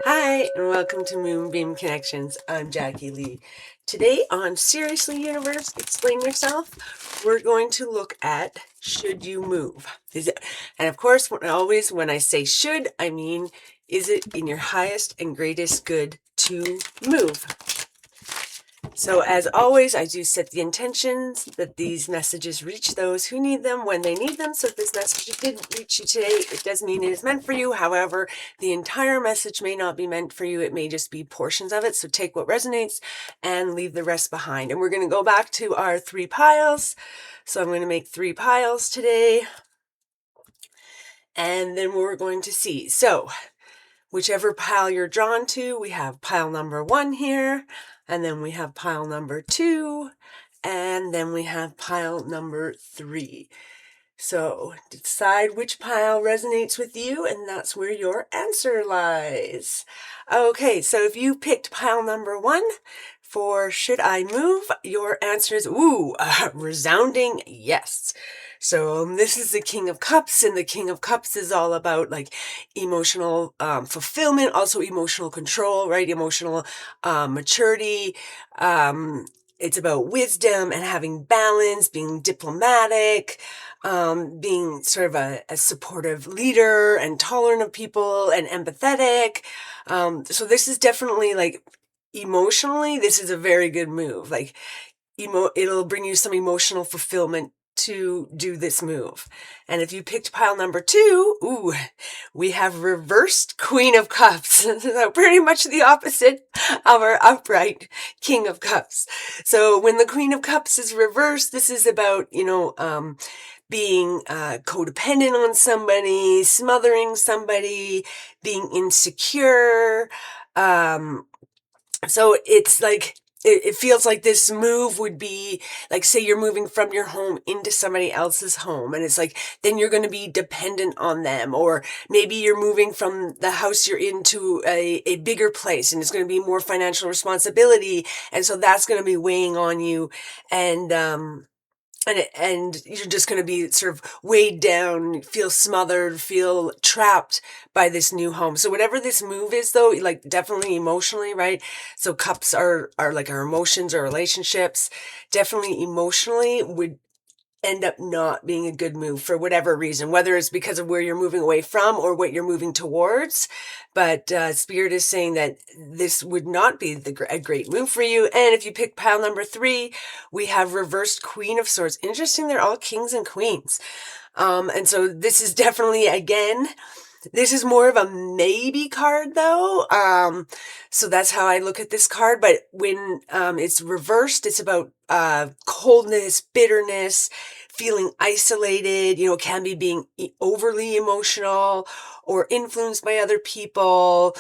Hi, and welcome to Moonbeam Connections. I'm Jacqui-Leigh. Today on Seriously Universe, Explain Yourself, we're going to look at should you move? And of course, when I say should, I mean, is it in your highest and greatest good to move? So as always, I do set the intentions that these messages reach those who need them when they need them. So if this message didn't reach you today, it does mean it is meant for you. However, the entire message may not be meant for you. It may just be portions of it. So take what resonates and leave the rest behind. And we're going to go back to our 3 piles. So I'm going to make 3 piles today. And then we're going to see. So whichever pile you're drawn to, we have pile number 1 here, and then we have pile number 2, and then we have pile number 3. So decide which pile resonates with you, and that's where your answer lies. Okay, so if you picked pile number 1 for should I move, your answer is resounding yes. So this is the King of Cups, and the King of Cups is all about like emotional fulfillment, also emotional control, right? Emotional maturity. It's about wisdom and having balance, being diplomatic, being sort of a supportive leader and tolerant of people and empathetic. So this is definitely like emotionally, this is a very good move. Like it'll bring you some emotional fulfillment to do this move. And if you picked pile number 2, we have reversed Queen of Cups. So pretty much the opposite of our upright King of Cups. So when the Queen of Cups is reversed, this is about, being codependent on somebody, smothering somebody, being insecure. So it's like, it feels like this move would be like, say you're moving from your home into somebody else's home, and it's like, then you're going to be dependent on them. Or maybe you're moving from the house you're into a bigger place, and it's going to be more financial responsibility. And so that's going to be weighing on you. And you're just going to be sort of weighed down, feel smothered, feel trapped by this new home. So whatever this move is, though, like definitely emotionally, right? So cups are like our emotions or relationships. Definitely emotionally would end up not being a good move for whatever reason, whether it's because of where you're moving away from or what you're moving towards. But Spirit is saying that this would not be a great move for you. And if you pick pile number 3, we have reversed Queen of Swords. Interesting, they're all kings and queens. And so this is definitely, again, this is more of a maybe card, though. So that's how I look at this card. But when it's reversed, it's about coldness, bitterness, feeling isolated. Can be being overly emotional or influenced by other people.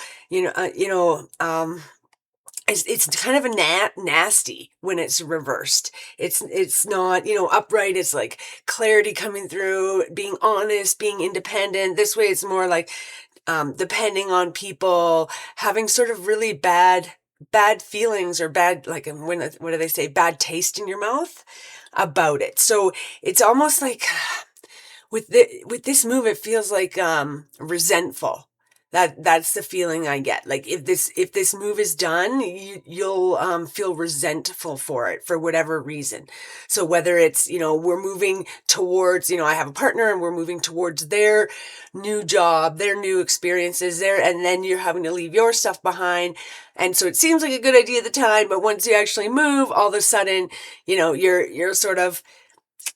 It's kind of a nasty when it's reversed. It's not, upright. It's like clarity coming through, being honest, being independent. This way it's more like depending on people, having sort of really bad feelings or bad, like what do they say, bad taste in your mouth about it. So it's almost like with this move, it feels like resentful. That's the feeling I get. Like if this move is done, you'll feel resentful for it for whatever reason. So whether it's, we're moving towards, I have a partner and we're moving towards their new job, their new experiences there, and then you're having to leave your stuff behind. And so it seems like a good idea at the time, but once you actually move, all of a sudden, you're sort of,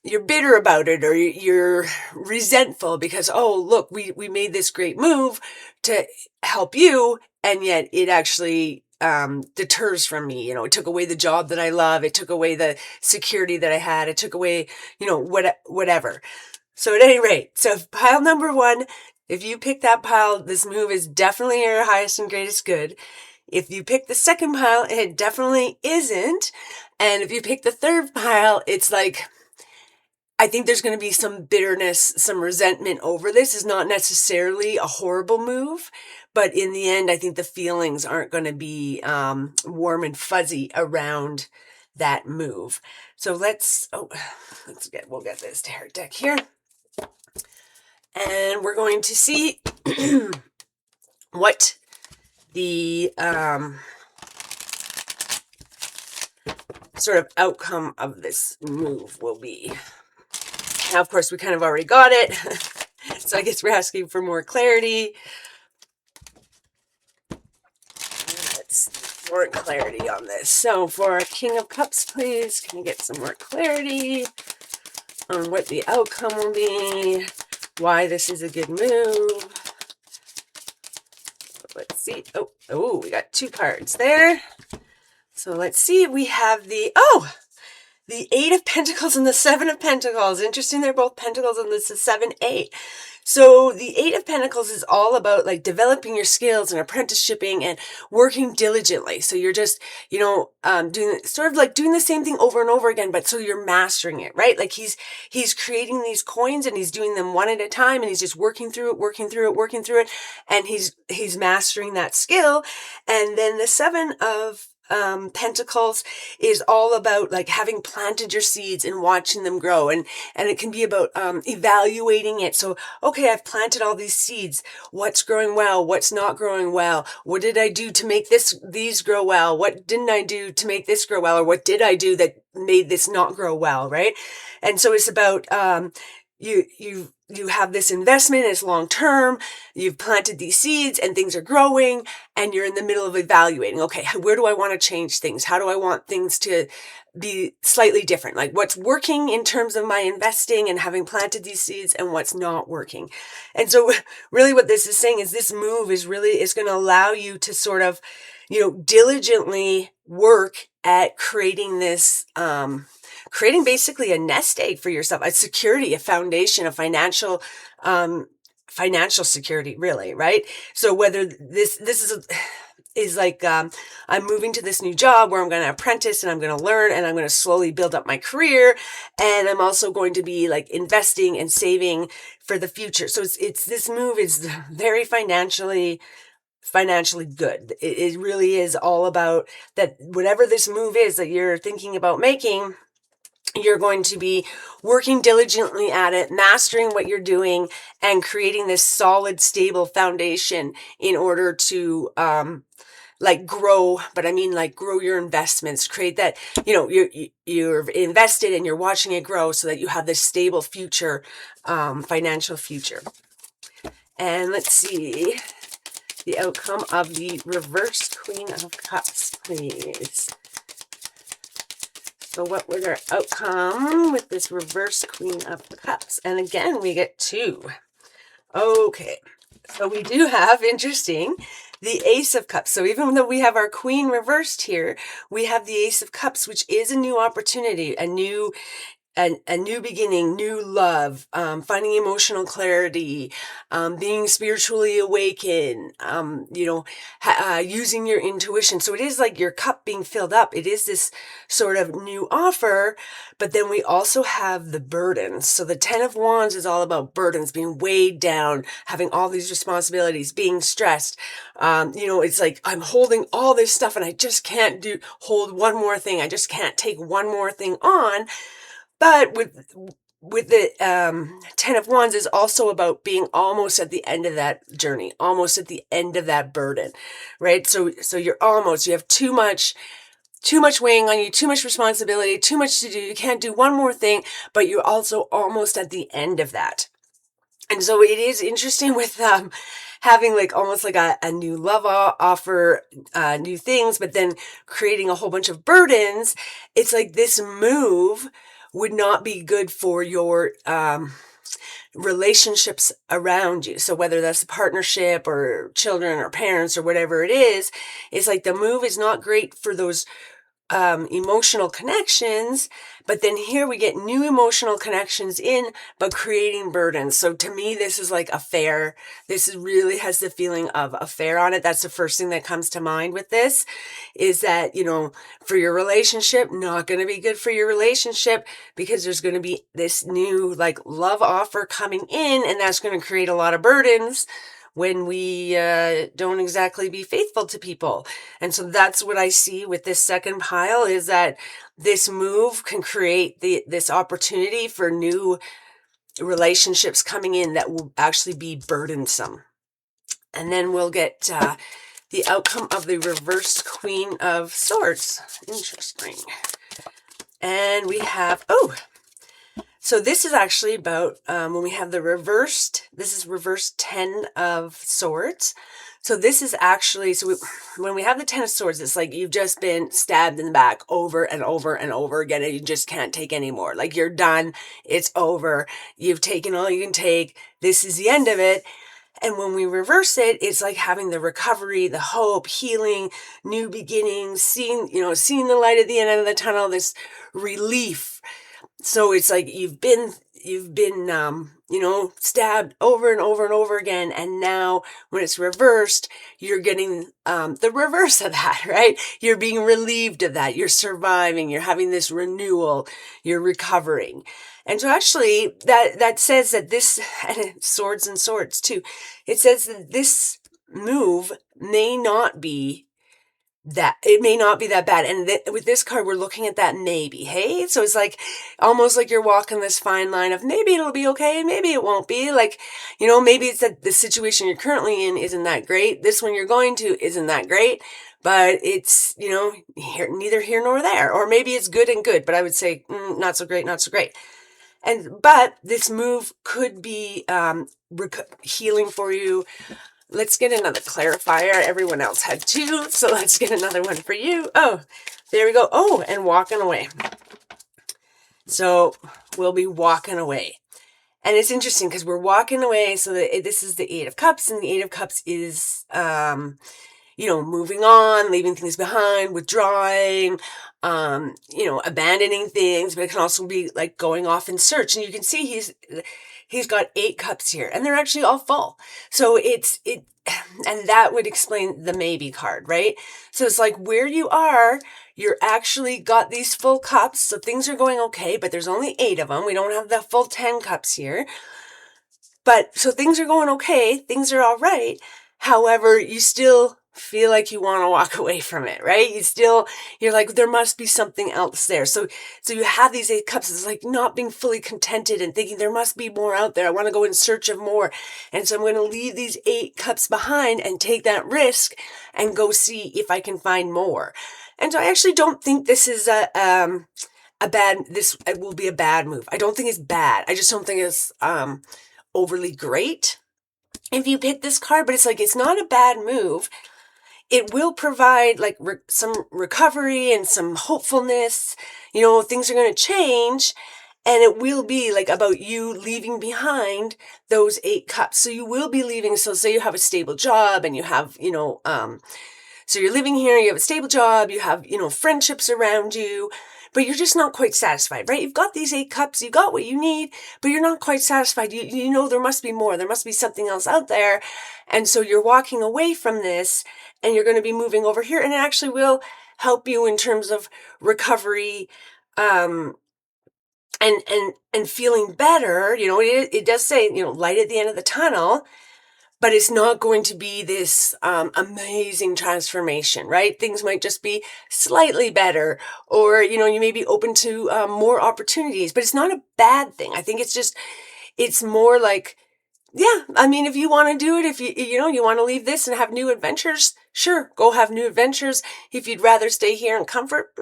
you're bitter about it, or you're resentful because, oh, look, we made this great move to help you, and yet it actually deters from me. It took away the job that I love. It took away the security that I had. It took away, whatever. So at any rate, so pile number 1, if you pick that pile, this move is definitely your highest and greatest good. If you pick the second pile, it definitely isn't. And if you pick the third pile, it's like, I think there's going to be some bitterness, some resentment over this. Is not necessarily a horrible move, but in the end, I think the feelings aren't going to be warm and fuzzy around that move. So we'll get this tarot deck here, and we're going to see what the sort of outcome of this move will be. Now, of course, we kind of already got it. So I guess we're asking for more clarity. Let's see, more clarity on this. So for our King of Cups, please, can we get some more clarity on what the outcome will be, why this is a good move. Let's see. Oh, we got 2 cards there. So let's see. We have the Eight of Pentacles and the Seven of Pentacles. Interesting, they're both Pentacles and this is 7-8. So the Eight of Pentacles is all about like developing your skills and apprenticeshipping and working diligently. So you're just, doing sort of like doing the same thing over and over again, but so you're mastering it, right? Like he's creating these coins and he's doing them one at a time and he's just working through it. And he's mastering that skill. And then the Seven of Pentacles is all about like having planted your seeds and watching them grow, and it can be about evaluating it. So okay, I've planted all these seeds, what's growing well, what's not growing well, what did I do to make these grow well, what didn't I do to make this grow well, or what did I do that made this not grow well, right? And so it's about you have this investment, it's long term, you've planted these seeds and things are growing, and you're in the middle of evaluating, okay, where do I want to change things? How do I want things to be slightly different? Like what's working in terms of my investing and having planted these seeds and what's not working. And so really what this is saying is this move is going to allow you to sort of, diligently work at creating this, creating basically a nest egg for yourself, a security, a foundation, a financial security, really, right? So whether this is like, I'm moving to this new job where I'm going to apprentice and I'm going to learn and I'm going to slowly build up my career. And I'm also going to be like investing and saving for the future. So this move is very financially good. It really is all about that. Whatever this move is that you're thinking about making, you're going to be working diligently at it, mastering what you're doing, and creating this solid, stable foundation in order to grow. But I mean, like, grow your investments, create that, you're invested and you're watching it grow so that you have this stable future, financial future. And let's see the outcome of the reversed Queen of Cups, please. So what was our outcome with this reverse Queen of Cups? And again, we get 2. Okay, so we do have, interesting, the Ace of Cups. So even though we have our Queen reversed here, we have the Ace of Cups, which is a new opportunity, a new beginning, new love, finding emotional clarity, being spiritually awakened, using your intuition. So it is like your cup being filled up. It is this sort of new offer, but then we also have the burdens. So the 10 of Wands is all about burdens, being weighed down, having all these responsibilities, being stressed. It's like I'm holding all this stuff and I just can't hold one more thing. I just can't take one more thing on. But with the 10 of Wands is also about being almost at the end of that journey, almost at the end of that burden, right? So you have too much weighing on you, too much responsibility, too much to do. You can't do one more thing, but you're also almost at the end of that. And so it is interesting with having like almost like a new love offer, new things, but then creating a whole bunch of burdens. It's like this move would not be good for your relationships around you. So whether that's a partnership or children or parents or whatever it is, it's like the move is not great for those emotional connections, but then here we get new emotional connections but creating burdens. So to me, this is like affair. This really has the feeling of affair on it. That's the first thing that comes to mind with this, is that, for your relationship, not going to be good for your relationship, because there's going to be this new like love offer coming in, and that's going to create a lot of burdens when we don't exactly be faithful to people. And so that's what I see with this second pile, is that this move can create this opportunity for new relationships coming in that will actually be burdensome. And then we'll get the outcome of the reversed Queen of Swords. Interesting. And we have, so this is actually about when we have the reversed, this is reversed 10 of Swords. So this is actually, when we have the 10 of Swords, it's like you've just been stabbed in the back over and over and over again, and you just can't take anymore. Like you're done, it's over, you've taken all you can take, this is the end of it. And when we reverse it, it's like having the recovery, the hope, healing, new beginnings, seeing the light at the end of the tunnel, this relief. So it's like you've been stabbed over and over and over again. And now when it's reversed, you're getting the reverse of that, right? You're being relieved of that. You're surviving. You're having this renewal. You're recovering. And so actually that says that this, and Swords and Swords too, it says that this move may not be that bad. And with this card, we're looking at that maybe, hey? So it's like, almost like you're walking this fine line of maybe it'll be okay, maybe it won't be. Like, maybe it's that the situation you're currently in isn't that great. This one you're going to isn't that great, but it's, neither here nor there. Or maybe it's good and good, but I would say not so great, not so great. But this move could be healing for you. Let's get another clarifier. Everyone else had two, so let's get another one for you. Oh, there we go. Oh, and walking away. So we'll be walking away. And it's interesting because we're walking away. So this is the Eight of Cups, and the Eight of Cups is, moving on, leaving things behind, withdrawing, abandoning things, but it can also be like going off in search. And you can see he's got 8 cups here, and they're actually all full. So and that would explain the maybe card, right? So it's like where you are, you're actually got these full cups. So things are going okay, but there's only 8 of them. We don't have the full 10 cups here. But so things are going okay. Things are all right. However, you still feel like you want to walk away from it, right? You're like, there must be something else there. So you have these 8 cups. It's like not being fully contented and thinking there must be more out there. I want to go in search of more. And so I'm going to leave these 8 cups behind and take that risk and go see if I can find more. And so I actually don't think this is it will be a bad move. I don't think it's bad. I just don't think it's overly great if you pick this card, but it's like, it's not a bad move. It will provide like some recovery and some hopefulness. Things are going to change, and it will be like about you leaving behind those 8 cups. So you will be leaving. So say you have a stable job and you have, so you're living here, you have a stable job, you have, friendships around you, but you're just not quite satisfied, right? You've got these 8 cups, you got what you need, but you're not quite satisfied. You know there must be more. There must be something else out there. And so you're walking away from this, and you're going to be moving over here, and it actually will help you in terms of recovery, and feeling better. It does say, light at the end of the tunnel, but it's not going to be this amazing transformation, right? Things might just be slightly better, or, you may be open to more opportunities, but it's not a bad thing. I think it's more like, yeah, I mean, if you want to do it, if you want to leave this and have new adventures, sure, go have new adventures. If you'd rather stay here in comfort,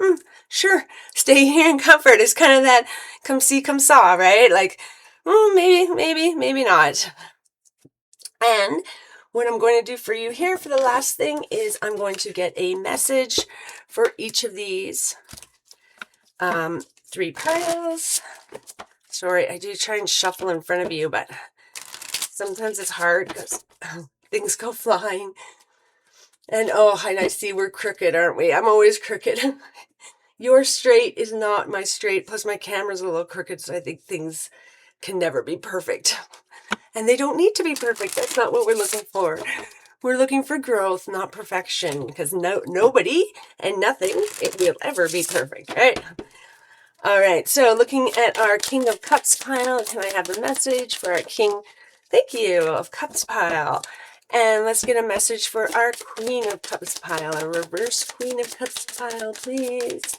sure, stay here in comfort. It's kind of that come see, come saw, right? Like, maybe not. And what I'm going to do for you here for the last thing is I'm going to get a message for each of these 3 piles. Sorry, I do try and shuffle in front of you, but sometimes it's hard because things go flying. And I see we're crooked, aren't we? I'm always crooked. Your straight is not my straight. Plus my camera's a little crooked, so I think things can never be perfect. And they don't need to be perfect. That's not what we're looking for. We're looking for growth, not perfection, because nobody and nothing, it will ever be perfect, right? All right, so looking at our King of Cups pile, can I have a message for our King, thank you, of Cups pile? And let's get a message for our Queen of Cups pile, a reverse Queen of Cups pile, please.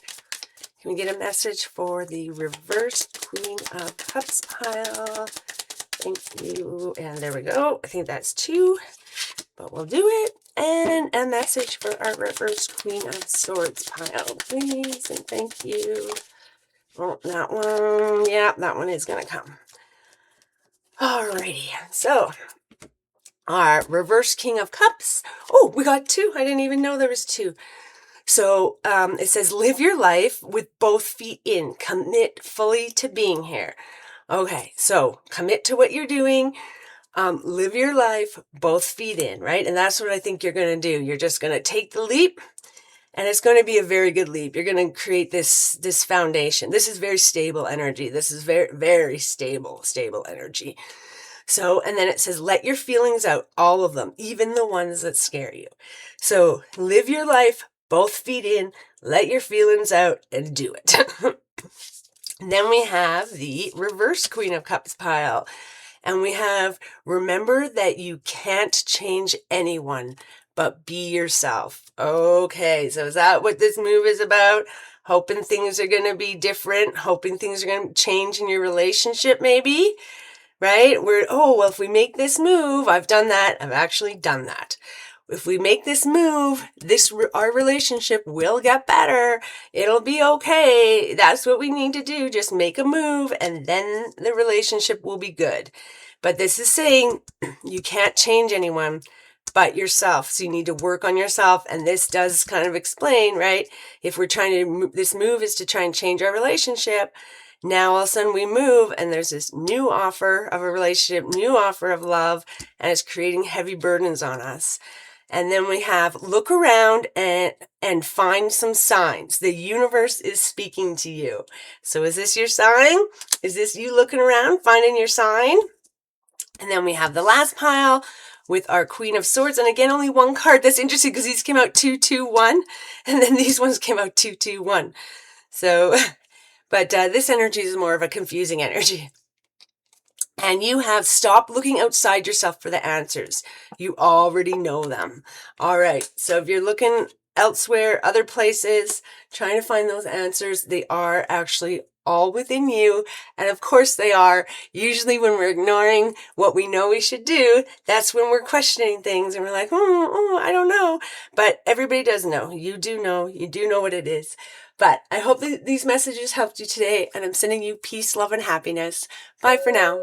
Can we get a message for the reverse Queen of Cups pile? Thank you. And there we go. I think that's 2, but we'll do it. And a message for our reverse Queen of Swords pile, please, and thank you. Oh, that one, yeah, that one is going to come. Alrighty, so our reverse King of Cups. Oh, we got two. I didn't even know there was two. So it says, live your life with both feet in. Commit fully to being here. Okay, so commit to what you're doing. Live your life, both feet in, right? And that's what I think you're going to do. You're just going to take the leap, and it's going to be a very good leap. You're going to create this foundation. This is very stable energy. This is very, very stable energy. So, and then it says, let your feelings out, all of them, even the ones that scare you. So live your life, both feet in, let your feelings out, and do it. Then we have the reverse Queen of Cups pile. And we have, remember that you can't change anyone, but be yourself. Okay, so is that what this move is about? Hoping things are going to be different, hoping things are going to change in your relationship maybe, right? Well, if we make this move, I've done that, I've actually done that. If we make this move, our relationship will get better. It'll be okay. That's what we need to do. Just make a move and then the relationship will be good. But this is saying you can't change anyone but yourself. So you need to work on yourself. And this does kind of explain, right? If we're trying to, this move is to try and change our relationship. Now all of a sudden we move and there's this new offer of a relationship, new offer of love, and it's creating heavy burdens on us. And then we have look around and find some signs. The universe is speaking to you. So is this your sign? Is this you looking around, finding your sign? And then we have the last pile with our Queen of Swords. And again, only one card. That's interesting because these came out 2-2-1. And then these ones came out 2-2-1. So, but this energy is more of a confusing energy. And you have stopped looking outside yourself for the answers. You already know them. All right. So if you're looking elsewhere, other places, trying to find those answers, they are actually all within you. And of course they are. Usually when we're ignoring what we know we should do, that's when we're questioning things and we're like, I don't know. But everybody does know. You do know. You do know what it is. But I hope that these messages helped you today. And I'm sending you peace, love, and happiness. Bye for now.